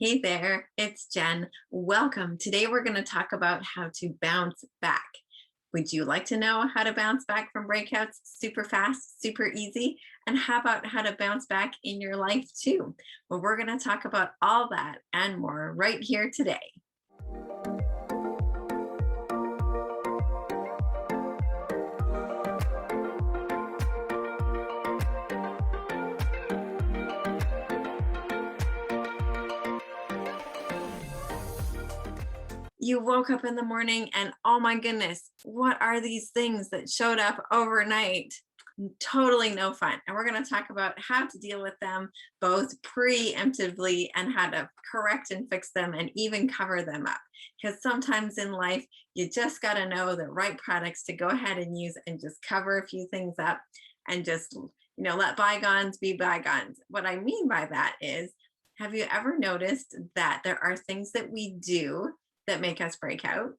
Hey there, it's Jen. Welcome. Today we're going to talk about how to bounce back. Would you like to know how to bounce back from breakouts super fast, super easy? And how about how to bounce back in your life too? Well, we're going to talk about all that and more right here today. You woke up in the morning and oh my goodness, what are these things that showed up overnight? Totally no fun. And we're going to talk about how to deal with them both preemptively and how to correct and fix them and even cover them up. Because sometimes in life, you just got to know the right products to go ahead and use and just cover a few things up and just, let bygones be bygones. What I mean by that is, have you ever noticed that there are things that we do that make us break out?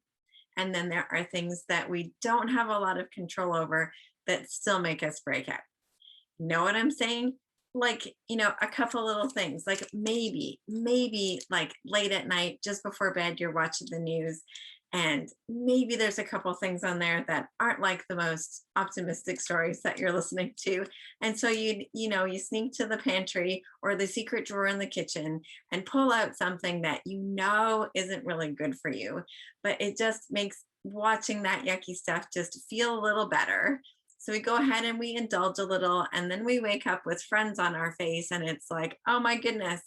And then there are things that we don't have a lot of control over that still make us break out. Know what I'm saying? Like, a couple little things, like maybe like late at night, just before bed, you're watching the news. And maybe there's a couple things on there that aren't like the most optimistic stories that you're listening to. And so you sneak to the pantry or the secret drawer in the kitchen and pull out something that isn't really good for you, but it just makes watching that yucky stuff just feel a little better. So we go ahead and we indulge a little, and then we wake up with friends on our face, and it's like, oh my goodness,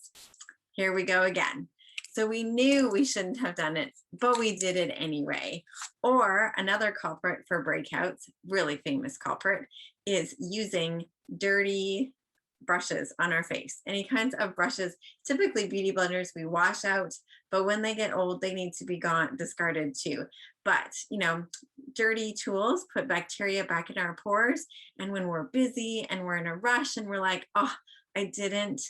here we go again. So we knew we shouldn't have done it, but we did it anyway. Or another culprit for breakouts, really famous culprit, is using dirty brushes on our face. Any kinds of brushes, typically beauty blenders, we wash out, but when they get old, they need to be gone, discarded too. But, dirty tools put bacteria back in our pores. And when we're busy and we're in a rush and we're like, oh, I didn't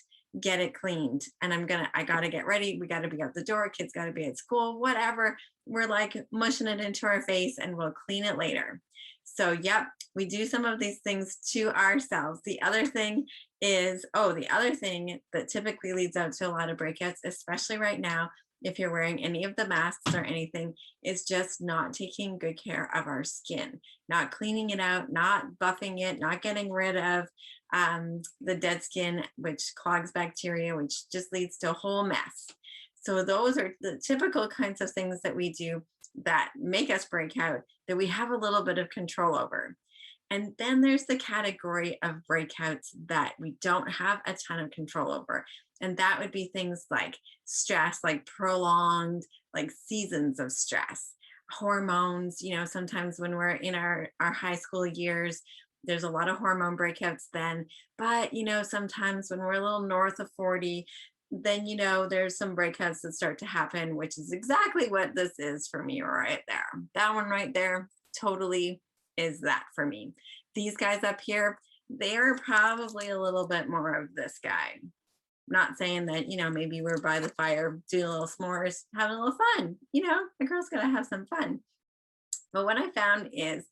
get it cleaned and I gotta get ready. We gotta be out the door. Kids gotta be at school, whatever. We're like mushing it into our face and we'll clean it later. So, yep, we do some of these things to ourselves. The other thing that typically leads out to a lot of breakouts, especially right now, if you're wearing any of the masks or anything, is just not taking good care of our skin, not cleaning it out, not buffing it, not getting rid of the dead skin, which clogs bacteria, which just leads to a whole mess. So those are the typical kinds of things that we do that make us break out, that we have a little bit of control over. And then there's the category of breakouts that we don't have a ton of control over. And that would be things like stress, like prolonged, like seasons of stress, hormones. Sometimes when we're in our high school years, there's a lot of hormone breakouts then. But, sometimes when we're a little north of 40, then, there's some breakouts that start to happen, which is exactly what this is for me right there. That one right there totally is that for me. These guys up here, they are probably a little bit more of this guy. Not saying that, maybe we're by the fire doing a little s'mores, having a little fun. The girl's gonna have some fun. But what I found is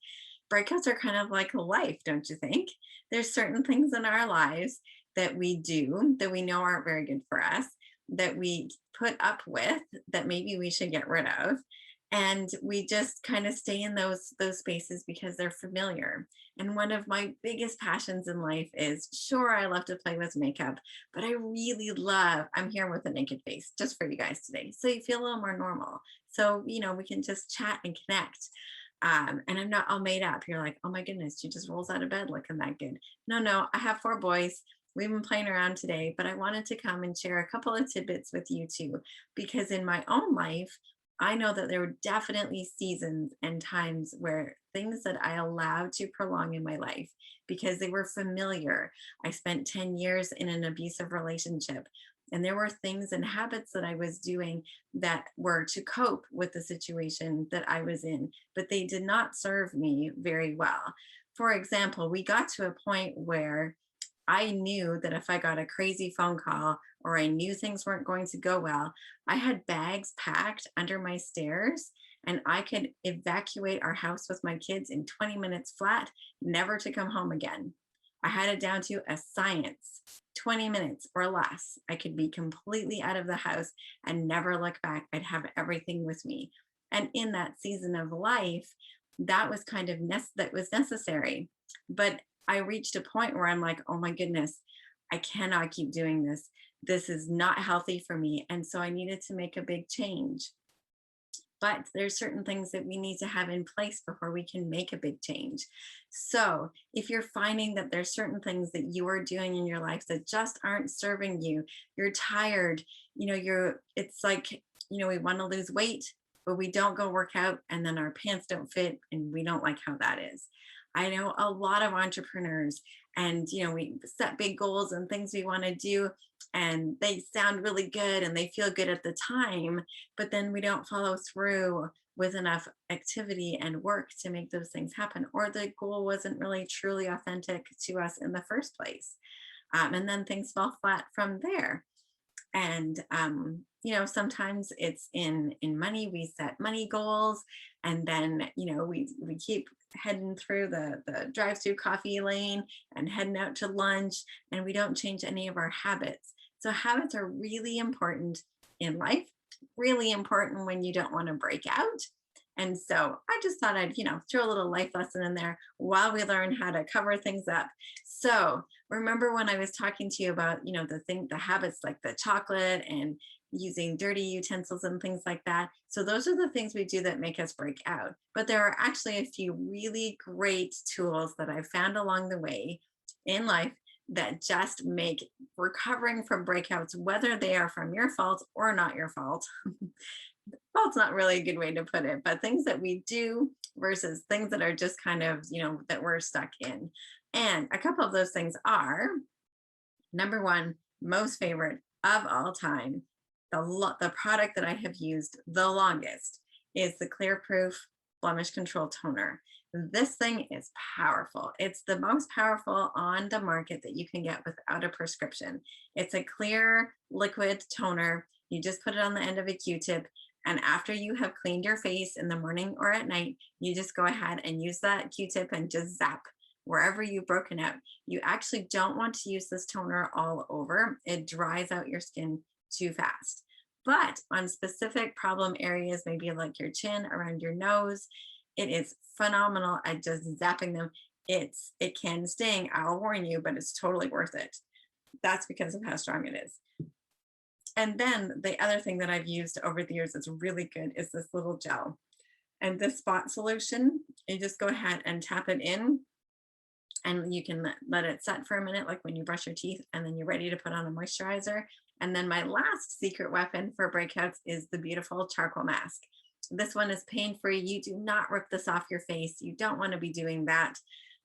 breakouts are kind of like life, don't you think? There's certain things in our lives that we do that we know aren't very good for us, that we put up with, that maybe we should get rid of. And we just kind of stay in those spaces because they're familiar. And one of my biggest passions in life is, sure, I love to play with makeup, but I really love, I'm here with a naked face just for you guys today. So you feel a little more normal. So, we can just chat and connect. And I'm not all made up. You're like, oh my goodness, she just rolls out of bed looking that good. No, I have 4 boys. We've been playing around today, but I wanted to come and share a couple of tidbits with you too, because in my own life, I know that there were definitely seasons and times where things that I allowed to prolong in my life because they were familiar. I spent 10 years in an abusive relationship, and there were things and habits that I was doing that were to cope with the situation that I was in, but they did not serve me very well. For example, we got to a point where I knew that if I got a crazy phone call or I knew things weren't going to go well, I had bags packed under my stairs and I could evacuate our house with my kids in 20 minutes flat, never to come home again. I had it down to a science. 20 minutes or less, I could be completely out of the house and never look back. I'd have everything with me. And in that season of life, that was kind of that was necessary. But I reached a point where I'm like, oh my goodness, I cannot keep doing this. This is not healthy for me. And so I needed to make a big change. But there's certain things that we need to have in place before we can make a big change. So if you're finding that there's certain things that you are doing in your life that just aren't serving you, you're tired, it's like, we want to lose weight, but we don't go work out and then our pants don't fit and we don't like how that is. I know a lot of entrepreneurs and, we set big goals and things we want to do and they sound really good and they feel good at the time, but then we don't follow through with enough activity and work to make those things happen, or the goal wasn't really truly authentic to us in the first place. And then things fall flat from there. And sometimes it's in money. We set money goals, and then we keep heading through the drive-through coffee lane and heading out to lunch, and we don't change any of our habits. So habits are really important in life, really important when you don't want to break out. And so I just thought I'd, throw a little life lesson in there while we learn how to cover things up. So remember when I was talking to you about, the habits like the chocolate and using dirty utensils and things like that. So those are the things we do that make us break out. But there are actually a few really great tools that I've found along the way in life that just make recovering from breakouts, whether they are from your fault or not your fault. Fault's not really a good way to put it, but things that we do versus things that are just kind of, that we're stuck in. And a couple of those things are, number one, most favorite of all time, the product that I have used the longest is the Clear Proof Blemish Control Toner. This thing is powerful. It's the most powerful on the market that you can get without a prescription. It's a clear liquid toner. You just put it on the end of a Q-tip. And after you have cleaned your face in the morning or at night, you just go ahead and use that Q-tip and just zap wherever you've broken out. You actually don't want to use this toner all over. It dries out your skin too fast. But on specific problem areas, maybe like your chin, around your nose, it is phenomenal at just zapping them. It can sting, I'll warn you, but it's totally worth it. That's because of how strong it is. And then the other thing that I've used over the years that's really good is this little gel. And this spot solution, you just go ahead and tap it in and you can let it set for a minute, like when you brush your teeth, and then you're ready to put on a moisturizer. And then my last secret weapon for breakouts is the beautiful charcoal mask. This one is pain-free. You do not rip this off your face. You don't want to be doing that.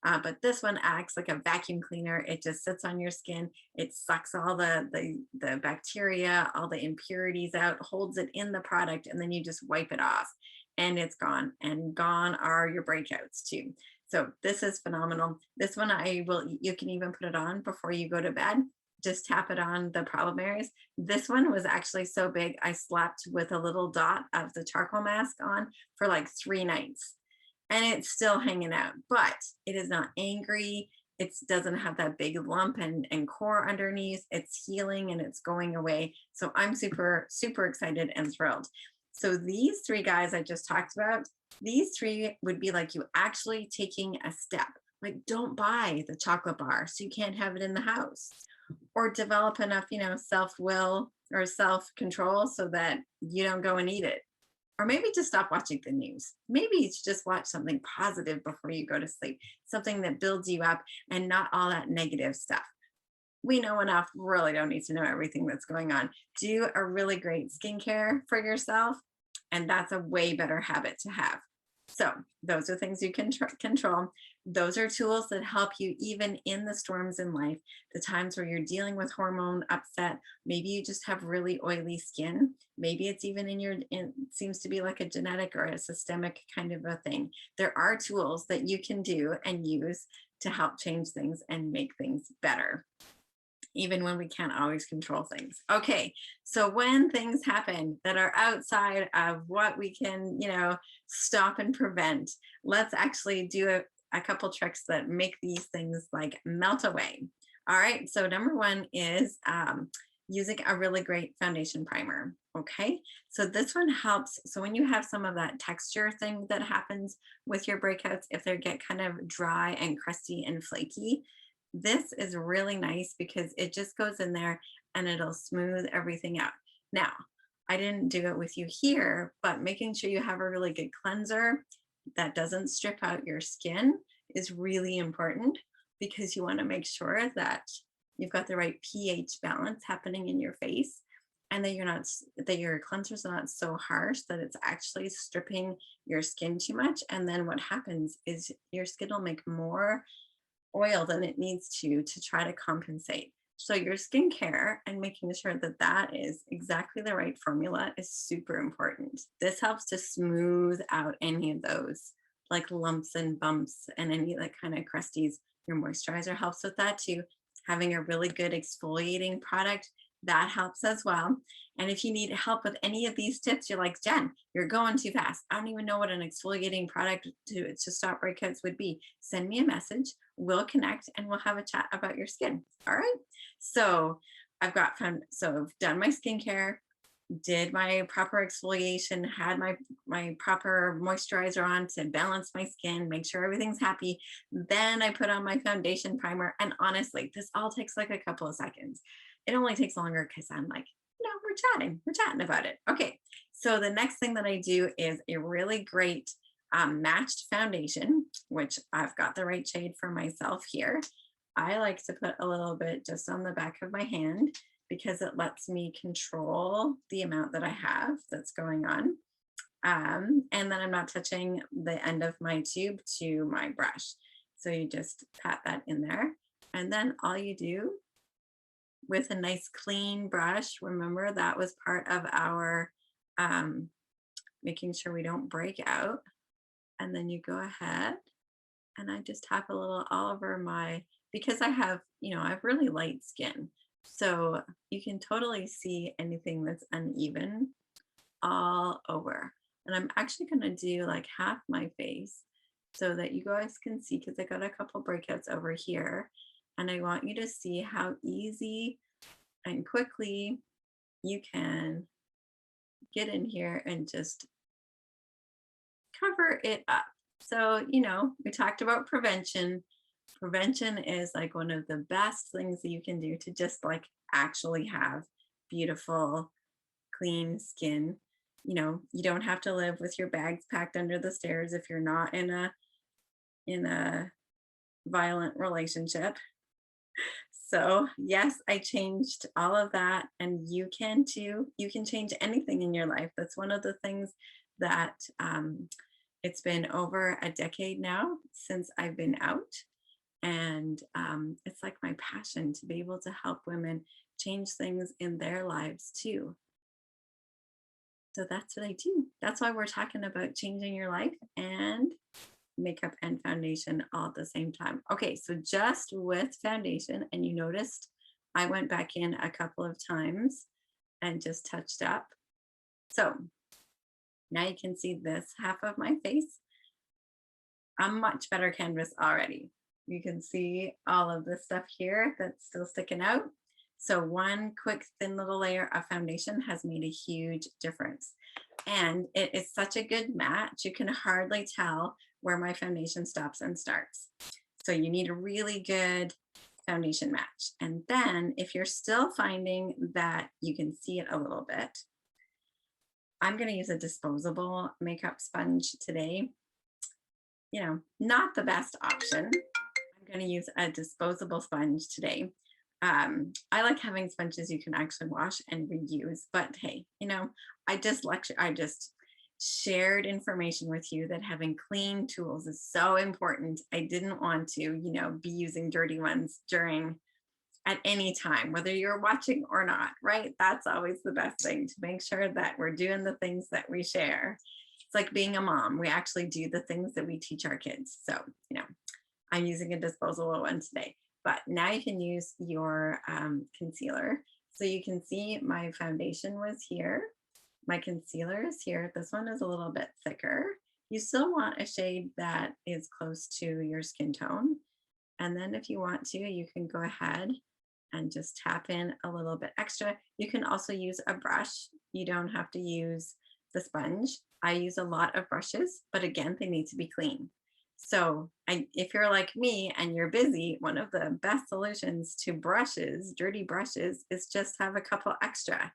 But this one acts like a vacuum cleaner. It just sits on your skin. It sucks all the bacteria, all the impurities out, holds it in the product, and then you just wipe it off and it's gone. And gone are your breakouts too. So this is phenomenal. This one you can even put it on before you go to bed. Just tap it on the problem areas. This one was actually so big, I slept with a little dot of the charcoal mask on for like 3 nights. And it's still hanging out, but it is not angry. It doesn't have that big lump and core underneath. It's healing and it's going away. So I'm super, super excited and thrilled. So these 3 guys I just talked about, these 3 would be like you actually taking a step. Like, don't buy the chocolate bar so you can't have it in the house, or develop enough, self-will or self-control so that you don't go and eat it. Or maybe just stop watching the news. Maybe you just watch something positive before you go to sleep, something that builds you up and not all that negative stuff. We know enough, really don't need to know everything that's going on. Do a really great skincare for yourself, and that's a way better habit to have. So those are things you can control. Those are tools that help you even in the storms in life, the times where you're dealing with hormone upset. Maybe you just have really oily skin. Maybe it's even it seems to be like a genetic or a systemic kind of a thing. There are tools that you can do and use to help change things and make things better, even when we can't always control things. Okay, so when things happen that are outside of what we can, stop and prevent, let's actually do a couple tricks that make these things like melt away. All right, so number one is using a really great foundation primer. Okay, so this one helps. So when you have some of that texture thing that happens with your breakouts, if they get kind of dry and crusty and flaky, this is really nice because it just goes in there and it'll smooth everything out. Now, I didn't do it with you here, but making sure you have a really good cleanser that doesn't strip out your skin is really important because you want to make sure that you've got the right pH balance happening in your face and that you're not that your cleansers are not so harsh that it's actually stripping your skin too much. And then what happens is your skin will make more oil than it needs to try to compensate. So your skincare and making sure that that is exactly the right formula is super important. This helps to smooth out any of those like lumps and bumps and any of that kind of crusties. Your moisturizer helps with that too. Having a really good exfoliating product, that helps as well. And if you need help with any of these tips, you're like, Jen, you're going too fast. I don't even know what an exfoliating product to stop breakouts would be. Send me a message. We'll connect and we'll have a chat about your skin. All right. So I've done my skincare, did my proper exfoliation, had my proper moisturizer on to balance my skin, make sure everything's happy. Then I put on my foundation primer. And honestly, this all takes like a couple of seconds. It only takes longer because I'm like, we're chatting about it. Okay. So the next thing that I do is a really great matched foundation, which I've got the right shade for myself here. I like to put a little bit just on the back of my hand because it lets me control the amount that I have that's going on. And then I'm not touching the end of my tube to my brush. So you just pat that in there. And then all you do with a nice clean brush, remember that was part of our making sure we don't break out. And then you go ahead and I just tap a little all over because I have really light skin. So you can totally see anything that's uneven all over. And I'm actually going to do like half my face so that you guys can see because I got a couple breakouts over here. And I want you to see how easy and quickly you can get in here and just cover it up. So, we talked about prevention. Prevention is like one of the best things that you can do to just like actually have beautiful, clean skin. You don't have to live with your bags packed under the stairs if you're not in a violent relationship. So, yes, I changed all of that, and you can too. You can change anything in your life. That's one of the things that it's been over a decade now since I've been out. And it's like my passion to be able to help women change things in their lives too. So that's what I do. That's why we're talking about changing your life and makeup and foundation all at the same time. Okay, so just with foundation, and you noticed I went back in a couple of times and just touched up. So now you can see this half of my face. A much better canvas already. You can see all of this stuff here that's still sticking out. So one quick thin little layer of foundation has made a huge difference. And it is such a good match. You can hardly tell where my foundation stops and starts. So you need a really good foundation match. And then if you're still finding that you can see it a little bit, I'm going to use a disposable makeup sponge today. Not the best option. I'm going to use a disposable sponge today. I like having sponges you can actually wash and reuse, but hey, I just shared information with you that having clean tools is so important. I didn't want to, be using dirty ones at any time, whether you're watching or not, right? That's always the best thing, to make sure that we're doing the things that we share. It's like being a mom. We actually do the things that we teach our kids. So, I'm using a disposable one today. But now you can use your concealer. So you can see my foundation was here. My concealer is here. This one is a little bit thicker. You still want a shade that is close to your skin tone. And then if you want to, you can go ahead and just tap in a little bit extra. You can also use a brush. You don't have to use the sponge. I use a lot of brushes, but again, they need to be clean. So if you're like me and you're busy, one of the best solutions to brushes, dirty brushes, is just have a couple extra.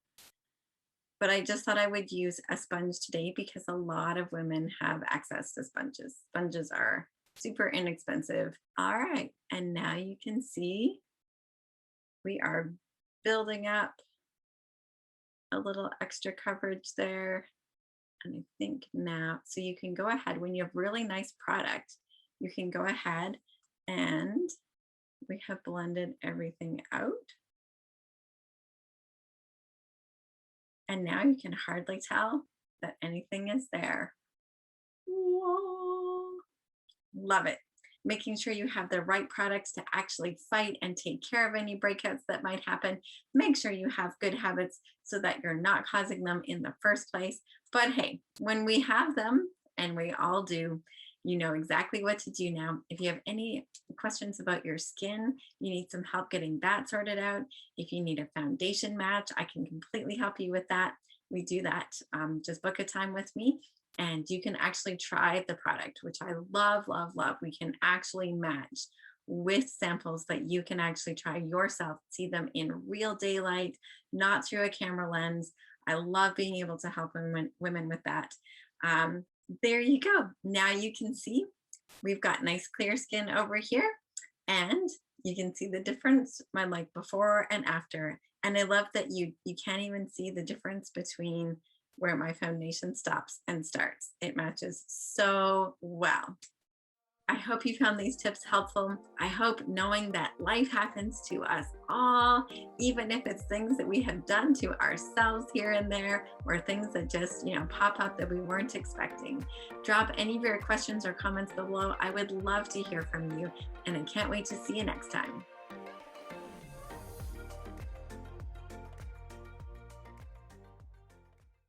But I just thought I would use a sponge today because a lot of women have access to sponges. Sponges are super inexpensive. All right, and now you can see we are building up a little extra coverage there. And I think now, so you can go ahead when you have really nice product, you can go ahead and we have blended everything out. And now you can hardly tell that anything is there. Whoa. Love it. Making sure you have the right products to actually fight and take care of any breakouts that might happen. Make sure you have good habits so that you're not causing them in the first place. But hey, when we have them, and we all do, you know exactly what to do now. If you have any questions about your skin, you need some help getting that sorted out. If you need a foundation match, I can completely help you with that. We do that. Just book a time with me and you can actually try the product, which I love, love, love. We can actually match with samples that you can actually try yourself, see them in real daylight, not through a camera lens. I love being able to help women with that. There you go. Now you can see we've got nice clear skin over here and you can see the difference, my like before and after. And I love that you can't even see the difference between where my foundation stops and starts. It matches so well. I hope you found these tips helpful. I hope knowing that life happens to us all, even if it's things that we have done to ourselves here and there, or things that just, pop up that we weren't expecting. Drop any of your questions or comments below. I would love to hear from you, and I can't wait to see you next time.